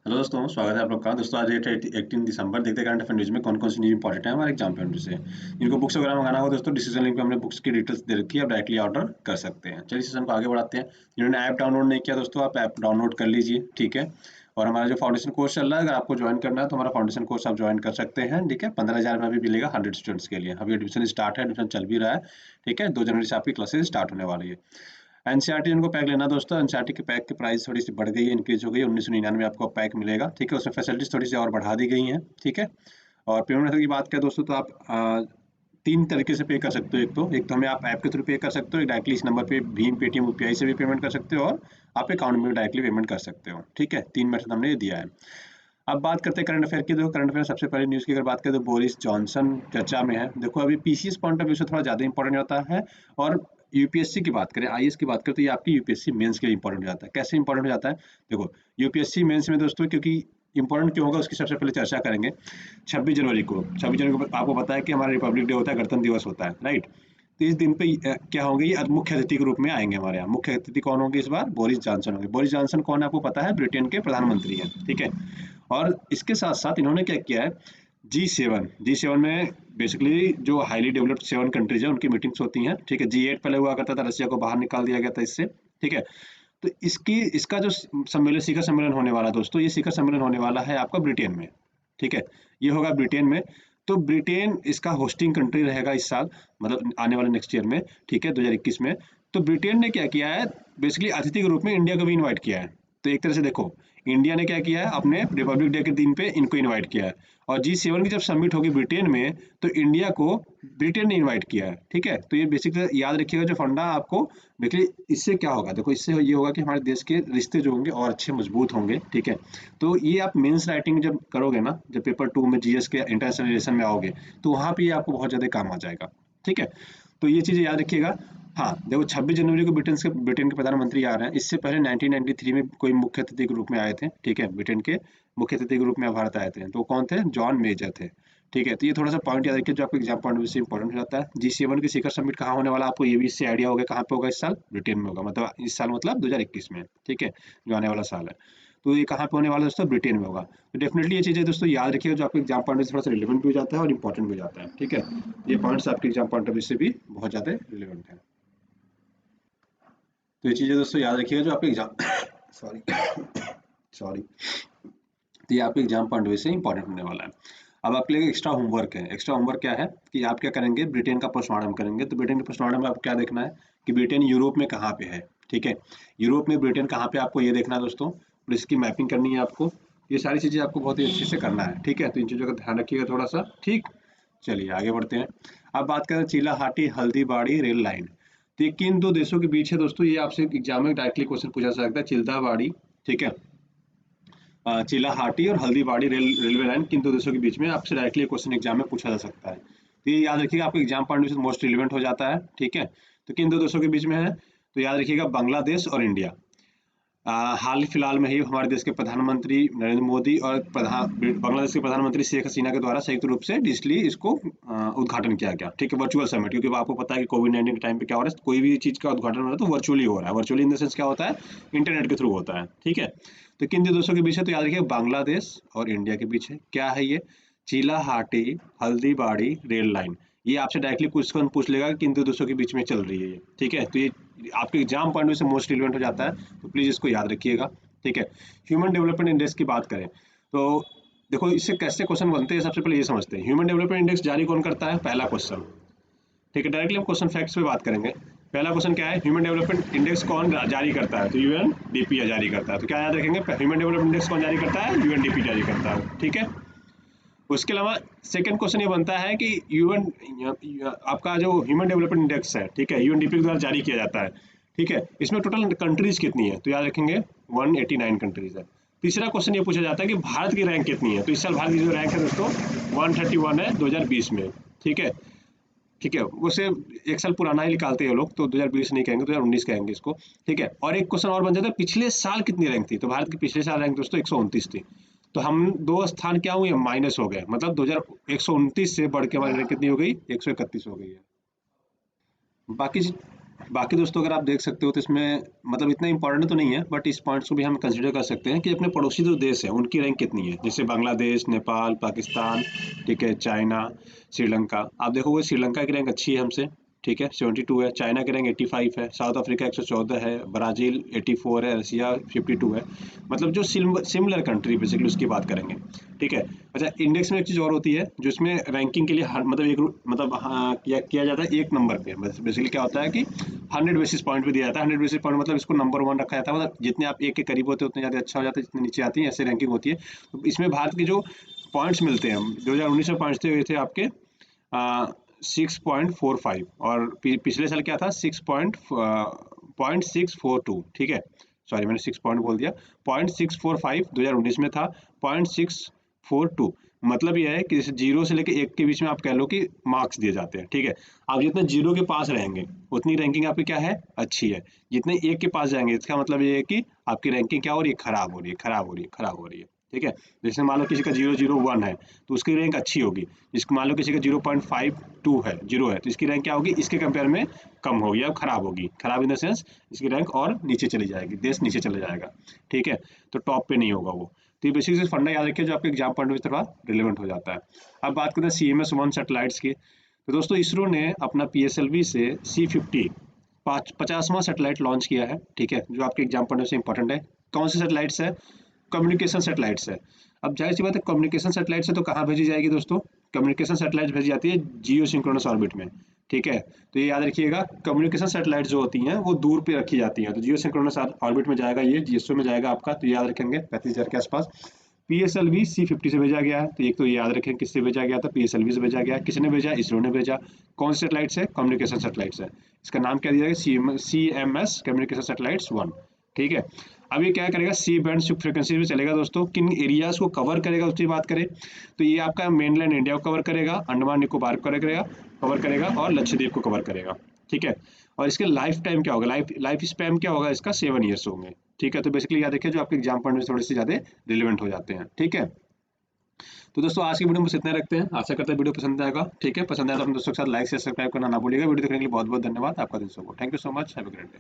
Hello दोस्तों, स्वागत है आप लोग का। दोस्तों आज डेट 18 दिसंबर। देखते हैं करंट अफेयर न्यूज़ में कौन कौन सी न्यूज़ इंपॉर्टेंट है हमारे एग्जाम पॉइंट से। इनको बुक्स वगैरह मंगाना हो दोस्तों, डिसीजन लिंक पे हमने बुक्स की डिटेल्स दे रखी है, आप डायरेक्टली ऑर्डर कर सकते हैं। चलिए सेशन को आगे बढ़ाते हैं। जिन्होंने ऐप डाउनलोड नहीं किया दोस्तों, आप ऐप डाउनलोड कर लीजिए, ठीक है। और हमारा जो फाउंडेशन कोर्स चल रहा है, अगर आपको ज्वाइन करना है तो हमारा फाउंडेशन कोर्स आप ज्वाइन कर सकते हैं, ठीक है। 15,000 में अभी मिलेगा 100 स्टूडेंट्स के लिए। अभी एडमिशन स्टार्ट है, एडमिशन चल भी रहा है, ठीक है। 2 जनवरी से आपकी क्लासेज स्टार्ट होने वाली है। एनसीईआरटी जिनको पैक लेना दोस्तों, एनसीईआरटी के पैक की प्राइस थोड़ी सी बढ़ गई है, इंक्रीज हो गई है। 1999 आपको पैक मिलेगा, ठीक है। उसमें फैसिलिटीज थोड़ी सी और बढ़ा दी गई हैं, ठीक है। और पेमेंट मेथड की बात करें दोस्तों, तो आप 3 तरीके से पे कर सकते हो। एक तो हमें आप ऐप के थ्रू पे कर सकते हो, डायरेक्टली इस नंबर पे भीम, पेटीएम, यूपीआई से भी पेमेंट कर सकते हो, और आप अकाउंट में डायरेक्टली पेमेंट कर सकते हो, ठीक है। 3 मेथड हमने ये दिया है। अब बात करते हैं करंट अफेयर की। तो करंट अफेयर सबसे पहले न्यूज़ की अगर बात करें तो बोरिस जॉनसन चर्चा में है। देखो अभी पीसीएस पॉइंट ऑफ व्यू से थोड़ा ज़्यादा इंपॉर्टेंट होता है। और यूपीएससी की बात करें, आईएएस की बात करें, तो ये आपकी यूपीएससी मेंस के लिए इंपॉर्टेंट हो जाता है। कैसे इंपॉर्टेंट हो जाता है? देखो यूपीएससी मेंस में दोस्तों, क्योंकि इंपॉर्टेंट क्यों होगा उसकी सबसे पहले चर्चा करेंगे। 26 जनवरी को आपको पता है कि हमारा रिपब्लिक डे होता है, गणतंत्र दिवस होता है, राइट। तो इस दिन पे क्या होंगे, ये मुख्य अतिथि के रूप में आएंगे हमारे यहाँ। मुख्य अतिथि कौन होंगे इस बार? बोरिस जॉनसन होंगे। बोरिस जॉनसन कौन है आपको पता है? ब्रिटेन के प्रधानमंत्री हैं, ठीक है। और इसके साथ साथ इन्होंने क्या किया है, जी सेवन में बेसिकली जो हाईली डेवलप्ड 7 कंट्रीज है उनकी मीटिंग्स होती हैं, ठीक है। जी8 पहले हुआ करता था, रशिया को बाहर निकाल दिया गया था इससे, ठीक है। तो इसका जो सम्मेलन, शिखर सम्मेलन होने वाला दोस्तों, ये शिखर सम्मेलन होने वाला है आपका ब्रिटेन में, ठीक है। ये होगा ब्रिटेन में। तो ब्रिटेन इसका होस्टिंग कंट्री रहेगा इस साल, मतलब आने वाले नेक्स्ट ईयर में, ठीक है, 2021 में। तो ब्रिटेन ने क्या किया है, बेसिकली अतिथि के रूप में इंडिया को भी इनवाइट किया है। तो एक तरह से देखो, इंडिया ने क्या किया है, अपने रिपब्लिक डे के दिन पे इनको इनवाइट किया है। और जी7 की जब समिट होगी ब्रिटेन में, तो इंडिया को ब्रिटेन ने इनवाइट किया है, ठीक है। तो ये बेसिकली याद रखिएगा जो फंडा आपको। देखिए इससे क्या होगा, देखो इससे ये होगा कि हमारे देश के रिश्ते जो होंगे और अच्छे मजबूत होंगे, ठीक है। तो ये आप मेंस राइटिंग जब करोगे ना, जब पेपर 2 में जीएस के इंटरनेशनल रिलेशन में आओगे, तो वहाँ पे ये आपको बहुत ज़्यादा काम आ जाएगा, ठीक है। तो ये चीज़ें याद रखिएगा। हाँ देखो, 26 जनवरी को ब्रिटेन के प्रधानमंत्री आ रहे हैं। इससे पहले 1993 में कोई मुख्य अतिथि के रूप में आए थे, ठीक है। ब्रिटेन के मुख्य अतिथि के रूप में भारत आए थे, तो वो कौन थे? जॉन मेजर थे, ठीक है। तो ये थोड़ा सा पॉइंट याद रखिए जो आपको एग्जाम पॉइंट से इंपॉर्टेंट हो जाता है। जी7 की शिखर समिट कहाँ होने वाला, आपको ये भी इससे आइडिया होगा कहाँ पे होगा। इस साल ब्रिटेन में होगा, मतलब इस साल मतलब 2021 में, ठीक है, जो आने वाला साल है। तो ये कहाँ पे होने वाला है दोस्तों? ब्रिटेन में होगा। तो डेफिनेटली ये चीज़ें दोस्तों याद रखिएगा जो आपके एग्जाम पॉइंट से थोड़ा सा रिलेवेंट भी हो जाता है और इंपॉर्टेंट भी हो जाता है, ठीक है। ये पॉइंट्स आपके एग्जाम पॉइंट ऑफ व्यू से भी बहुत ज़्यादा रिलेवेंट है। तो ये चीज़ें दोस्तों याद रखिएगा जो आपके एग्जाम सॉरी सॉरी तो ये आपके एग्जाम पॉइंट ऑफ व्यू से इंपॉर्टेंट होने वाला है। अब आपके लिए एक्स्ट्रा होमवर्क है। एक्स्ट्रा होमवर्क क्या है कि आप क्या करेंगे, ब्रिटेन का पोस्टमार्टम करेंगे। तो ब्रिटेन के पोस्टमार्टम में आपको क्या देखना है कि ब्रिटेन यूरोप में कहाँ पे है, ठीक है। यूरोप में ब्रिटेन कहाँ पे, आपको ये देखना है दोस्तों। और इसकी मैपिंग करनी है आपको। ये सारी चीज़ें आपको बहुत ही अच्छे से करना है, ठीक है। तो इन चीज़ों का ध्यान रखिएगा थोड़ा सा, ठीक। चलिए आगे बढ़ते हैं। अब बात करें चीलाहाटी हल्दीबाड़ी रेल लाइन। तो ये किन दो देशों के बीच है दोस्तों? ये आपसे एग्जाम में डायरेक्टली क्वेश्चन पूछा जा सकता है। चिल्दाबाड़ी, ठीक है, चिलाहाटी और हल्दीबाड़ी रेलवे लाइन किन दो देशों के बीच में, आपसे डायरेक्टली क्वेश्चन एग्जाम में पूछा जा सकता है। तो ये याद रखिएगा, आपके एग्जाम पॉइंट से मोस्ट रिलेवेंट हो जाता है, ठीक है। तो किन दो देशों के बीच में है, तो याद रखिएगा बांग्लादेश और इंडिया। हाल फिलहाल में ही हमारे देश के प्रधानमंत्री नरेंद्र मोदी और बांग्लादेश के प्रधानमंत्री शेख हसीना के द्वारा संयुक्त रूप से डिजिटली इसको उद्घाटन किया गया, ठीक है, वर्चुअल समिट। क्योंकि आपको पता है कि कोविड-19 के टाइम पे क्या हो रहा है, कोई भी चीज़ का उद्घाटन हो रहा है तो वर्चुअली हो रहा है। वर्चुअली इन द सेंस क्या होता है, इंटरनेट के थ्रू होता है, ठीक है। तो किन दो देशों के बीच है, तो याद रखिए बांग्लादेश और इंडिया के बीच है। क्या है ये? Chilahati Haldibari rail line. ये आपसे डायरेक्टली क्वेश्चन पूछ लेगा कि किन दो देशों के बीच में चल रही है ये, ठीक है। तो ये आपके एग्जाम पॉइंट से मोस्ट रिलेवेंट हो जाता है, तो प्लीज इसको याद रखिएगा, ठीक है। ह्यूमन डेवलपमेंट इंडेक्स की बात करें तो देखो इससे कैसे क्वेश्चन बनते हैं, सबसे पहले ये समझते हैं। ह्यूमन डेवलपमेंट इंडेक्स जारी कौन करता है? पहला क्वेश्चन, ठीक है। डायरेक्टली हम क्वेश्चन फैक्ट्स पे बात करेंगे। पहला क्वेश्चन क्या है, ह्यूमन डेवलपमेंट इंडेक्स कौन जारी करता है? तो यूएनडीपी जारी करता है। तो क्या याद रखेंगे, ह्यूमन डेवलपमेंट इंडेक्स कौन जारी करता है? यूएनडीपी जारी करता है, ठीक है। उसके अलावा सेकंड क्वेश्चन ये बनता है कि यूएन आपका जो ह्यूमन डेवलपमेंट इंडेक्स है, ठीक है, यूएनडीपी के द्वारा जारी किया जाता है, ठीक है। इसमें टोटल कंट्रीज कितनी है? तो याद रखेंगे 189 कंट्रीज है। तीसरा क्वेश्चन ये पूछा जाता है कि भारत की रैंक कितनी है? तो इस साल भारत की जो रैंक है दोस्तों 131 है 2020 में, ठीक है। ठीक है, उसे एक साल पुराना ही निकालते हैं लोग, तो 2020 नहीं कहेंगे, 2019 कहेंगे इसको, ठीक है। और एक क्वेश्चन और बन जाता है पिछले साल कितनी रैंक थी? तो भारत की पिछले साल रैंक दोस्तों 129 थी। तो हम 2 स्थान क्या हुए, माइनस हो गए, मतलब 2029 से बढ़ के हमारी रैंक कितनी हो गई, 131 हो गई है। बाकी बाकी दोस्तों अगर आप देख सकते हो तो इसमें मतलब इतना इंपॉर्टेंट तो नहीं है, बट इस पॉइंट्स को भी हम कंसिडर कर सकते हैं कि अपने पड़ोसी जो देश है उनकी रैंक कितनी है, जैसे बांग्लादेश, नेपाल, पाकिस्तान, ठीक है, चाइना, श्रीलंका। आप देखोगे श्रीलंका की रैंक अच्छी है हमसे, ठीक है, 72 है। चाइना की रैंक 85 है। साउथ अफ्रीका 114 है। ब्राजील 84 है। रसिया 52 है। मतलब जो सिमिलर कंट्री बेसिकली उसकी बात करेंगे, ठीक है। अच्छा, इंडेक्स में एक चीज़ और होती है जो इसमें रैंकिंग के लिए मतलब मतलब हाँ, किया जाता है एक नंबर पे। बेसिकली क्या होता है कि 100 बेसिस पॉइंट पे दिया जाता है। 100 बेसिस पॉइंट मतलब इसको नंबर 1 रखा जाता है। मतलब जितने आप एक के करीब होते हैं उतने ज़्यादा अच्छा हो जाता है, जितने नीचे आती है ऐसे रैंकिंग होती है। तो इसमें भारत की जो पॉइंट्स मिलते हैं, 2019 में पॉइंट्स थे आपके 6.45, और पिछले साल क्या था, 6.642, ठीक है। सॉरी, मैंने 6 पॉइंट बोल दिया। 0.645 2019 में था। 0.642 मतलब यह है कि जैसे 0 से लेकर 1 के बीच में आप कह लो कि मार्क्स दिए जाते हैं, ठीक है। आप जितने 0 के पास रहेंगे उतनी रैंकिंग आपकी क्या है, अच्छी है। जितने 1 के पास जाएंगे इसका मतलब ये है कि आपकी रैंकिंग क्या हो रही है, खराब हो रही है, खराब हो रही है, खराब हो रही है, ठीक है। जैसे मान लो किसी का 001 है तो उसकी रैंक अच्छी होगी। जिसको मान लो किसी का 0.52 है, 0 है, तो इसकी रैंक क्या होगी, इसके कंपेयर में कम होगी या खराब होगी। खराब इन द सेंस इसकी रैंक और नीचे चली जाएगी, देश नीचे चला जाएगा, ठीक है। तो टॉप पे नहीं होगा वो। तो ये बेसिक से फंडा याद रखिए जो आपके एग्जाम पॉइंट में थोड़ा रिलेवेंट हो जाता है। अब बात करते हैं CMS-1 सैटेलाइट्स की। तो दोस्तों इसरो ने अपना PSLV से C50 50वां सैटेलाइट लॉन्च किया है, ठीक है, जो आपके एग्जाम पॉइंट से इंपॉर्टेंट है। कौन से सैटेलाइट्स है, कम्युनिकेशन सैटेलाइट्स है। अब जाहिर सी बात है, कम्युनिकेशन सैटेलाइट से तो कहाँ भेजी जाएगी दोस्तों, कम्युनिकेशन सैटेलाइट भेजी जाती है जियो सिंक्रोनस ऑर्बिट में, ठीक है। तो ये याद रखिएगा, कम्युनिकेशन सैटेलाइट जो होती हैं वो दूर पे रखी जाती हैं। तो जियो सिंक्रोनस ऑर्बिट में जाएगा, ये GSO में जाएगा आपका, तो याद रखेंगे 35,000 के आसपास। PSLV C50 से भेजा गया है। तो एक तो ये याद रखें किससे भेजा गया था, PSLV से भेजा गया। किसने भेजा, इसरो ने भेजा। कौन से सैटेलाइट्स है, कम्युनिकेशन सैटेलाइट्स है। इसका नाम क्या दिया गया, CMS कम्युनिकेशन सैटेलाइट्स 1, ठीक है। अब ये क्या करेगा, सी बैंड फ्रिक्वेंसी में चलेगा दोस्तों। किन एरियाज को कवर करेगा उसकी बात करें तो ये आपका मेनलैंड इंडिया को कवर करेगा, अंडमान निकोबार को कवर करेगा और लक्षद्वीप को कवर करेगा, ठीक है। और इसके लाइफ टाइम क्या होगा, लाइफ स्पैन क्या होगा इसका, 7 ईयर्स होंगे, ठीक है। तो बेसिकली याद रखिए जो आपके एग्जाम पॉइंट में थोड़े से ज्यादा रिलेवेंट हो जाते हैं, ठीक है। तो दोस्तों आज की वीडियो में बस इतना रखते हैं। आशा करते हैं वीडियो पसंद आएगा, ठीक है। पसंद आया तो अपने दोस्तों के साथ लाइक से सब्सक्राइब करना ना भूलिएगा। वीडियो देखने के लिए बहुत बहुत धन्यवाद। आपका दिन शुभ हो। Thank you so much. Have a great day.